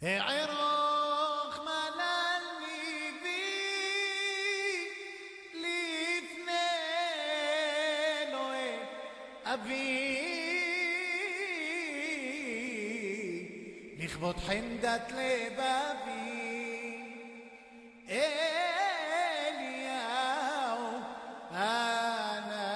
ערוך מלל ליבי לפני אלוהי אבי לכבוד חמדת לבבי אליהו הנביא.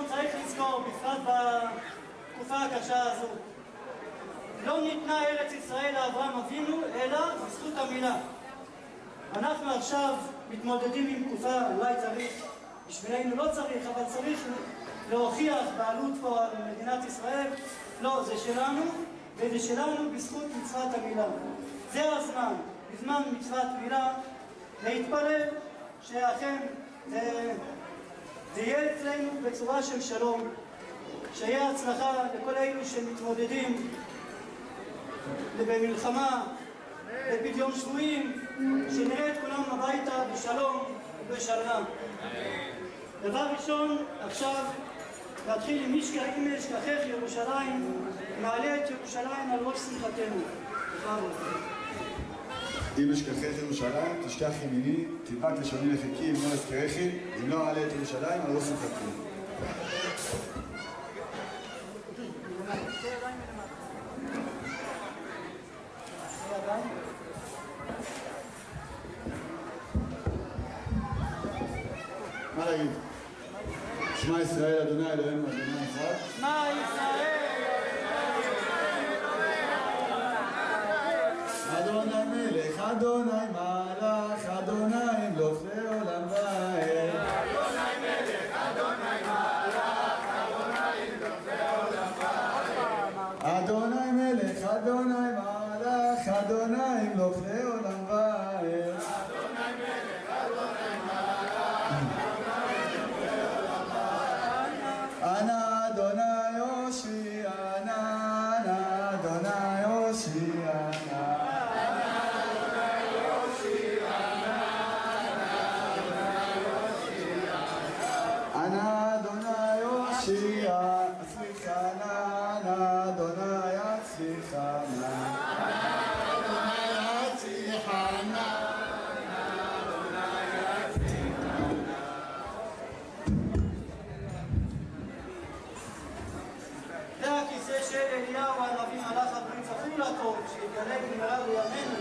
צריך לזכור, בפרט בתקופה הקשה הזו, לא ניתנה ארץ ישראל לאברהם אבינו אלא בזכות המילה. אנחנו עכשיו מתמודדים עם תקופה, אולי צריך, בשבילנו לא צריך, אבל צריך להוכיח בעלות פה על מדינת ישראל. לא, זה שלנו, וזה שלנו בזכות מצוות המילה. זה הזמן, בזמן מצוות מילה, להתפלל שאכן זה יהיה אצלנו בצורה של שלום, שיהיה הצלחה לכל אלו שמתמודדים במלחמה, בפדיון שבויים, שנראה את כולם הביתה בשלום ובשלווה. דבר ראשון, עכשיו להתחיל עם אם אשכחך ירושלים, מעלה את ירושלים על ראש שמחתנו. אם אשכחך ירושלים, תשכח ימיני, תדבק לשוני לחיקי, אם לא אזכרכי, אם לא אעלה את ירושלים על ראש שמחתנו. מה להגיד? שמע ישראל, אדוני אלוהינו, אדוני אחד. שמע ישראל, אדוני מלך, אדוני מלך, אדוני מלוך לעולם ועד. שירה, הצליחה נא, אדוני הצליחה נא. אדוני הצליחה נא. זה הכיסא של אליהו הנביא מלאך הברית צפו לטוב, שיתגלה במהרה בימינו.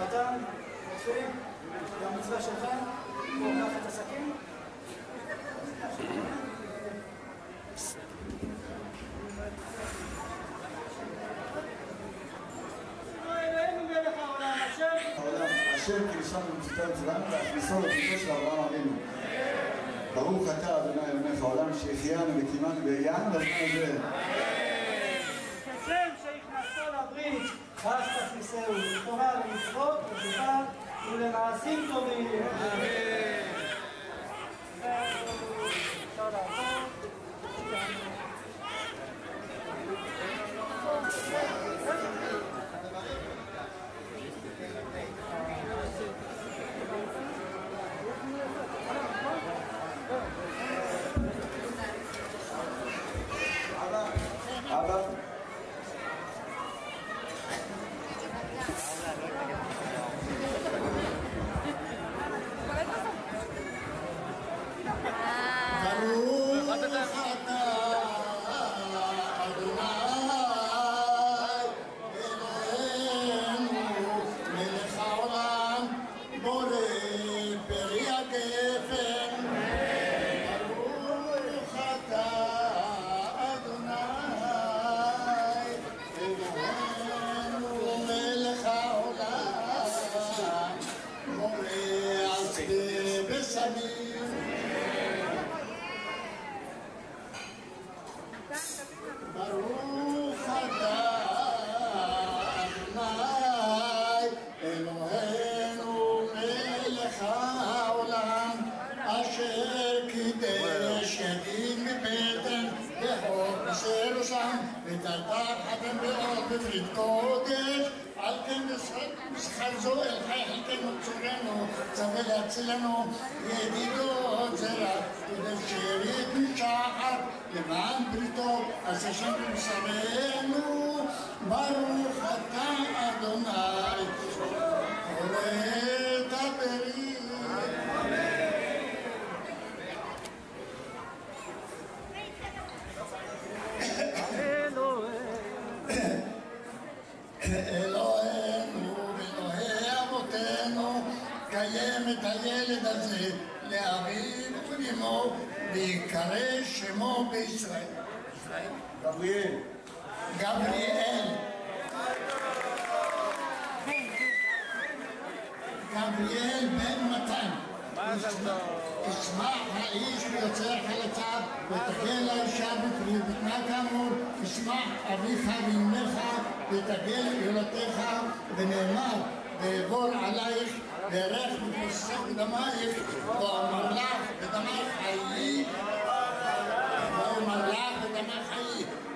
מתן, מצוין, זה המצווה שלך, בואו נקח את הסכין. השם כלשון במצוותיו שלנו והכניסו לביתו של אברהם אבינו. ברוך אתה אדוני אלוהיך העולם שהחיינו וקימנו והגיענו לזמן הזה. כשם שהכנסתו לברית, אז תכניסהו, כלומר למצוות, לזיכה ולמעשים טובים. אבא ברוך אתה אדוני אלוהינו מלך העולם בורא פרי הגפן. ברוך אתה אדוני אלוהינו מלך העולם בורא על שדה בשמים. ברוך אתה אדוני אלוהינו מלך העולם אשר קידש ידין מבטן בחוק ירושלים ותלתר חתם מאוד בברית קודש. על כן בשכר זו אל חי חלקנו צורנו צווה להצילנו ידידות זרע כדי שיריד משחר למען בריתו עשה שם בבשרנו. ברוך אתה אדוני כורת הברית. אלוהינו ואלוהי אבותינו קיים את הילד הזה לאביו ולאמו ויקרא שמו בישראל. גבריאל. גבריאל. גבריאל בן מתן. תשמע האיש ויוצא חלציו ותגל לאישה בפרי בטנה כאמור תשמע אביך ואמך ותגל יולדתך ונאמר ואעבור עלייך וארך מתבוססך בדמייך ואומר לך בדמייך חיי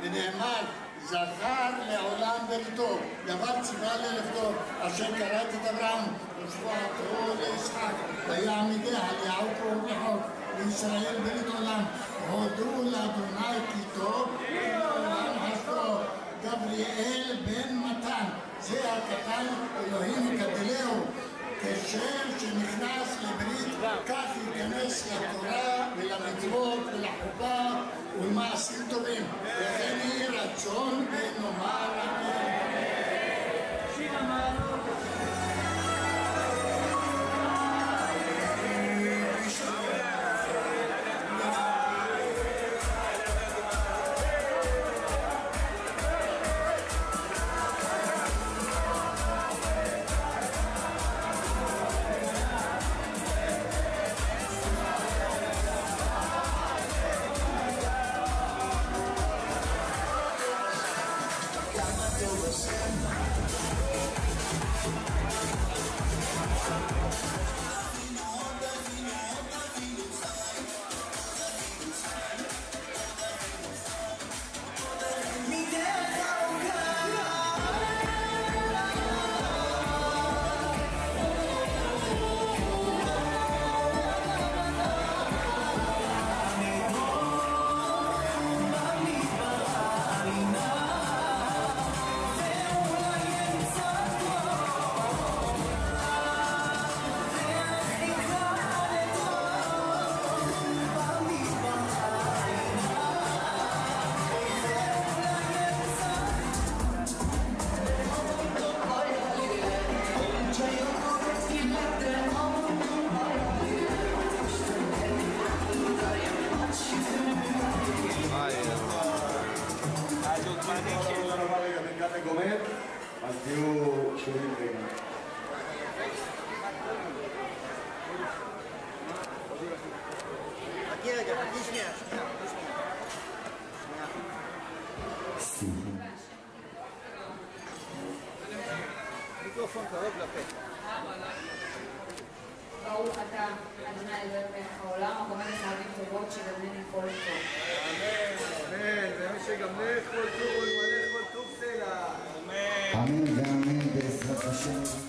ונאמר זכר לעולם בריתו דבר ציווה ללכתו אשר קראת את אברהם ושבועתו לישחק ויעמידיה ליעקב ובחוק לישראל ברית עולם הודו לאדוני כי טוב לעולם חסדו. גבריאל בן מתן זה הקטן אלוהים מקבלהו כשם שנכנס לברית כך ייכנס לתורה ולמצוות ולחופה ולמעשים טובים וכן יהי רצון ונאמר אמן. מיקרופון קרוב לפה. ברוך אתה, אדוני אלוהינו מלך העולם, הגומל לחיים טובות שגמלני כל טוב. אמן, אמן, ומי שגמלך כל טוב ולמלך כל טוב סלע. אמן ואמן בעזרת השם.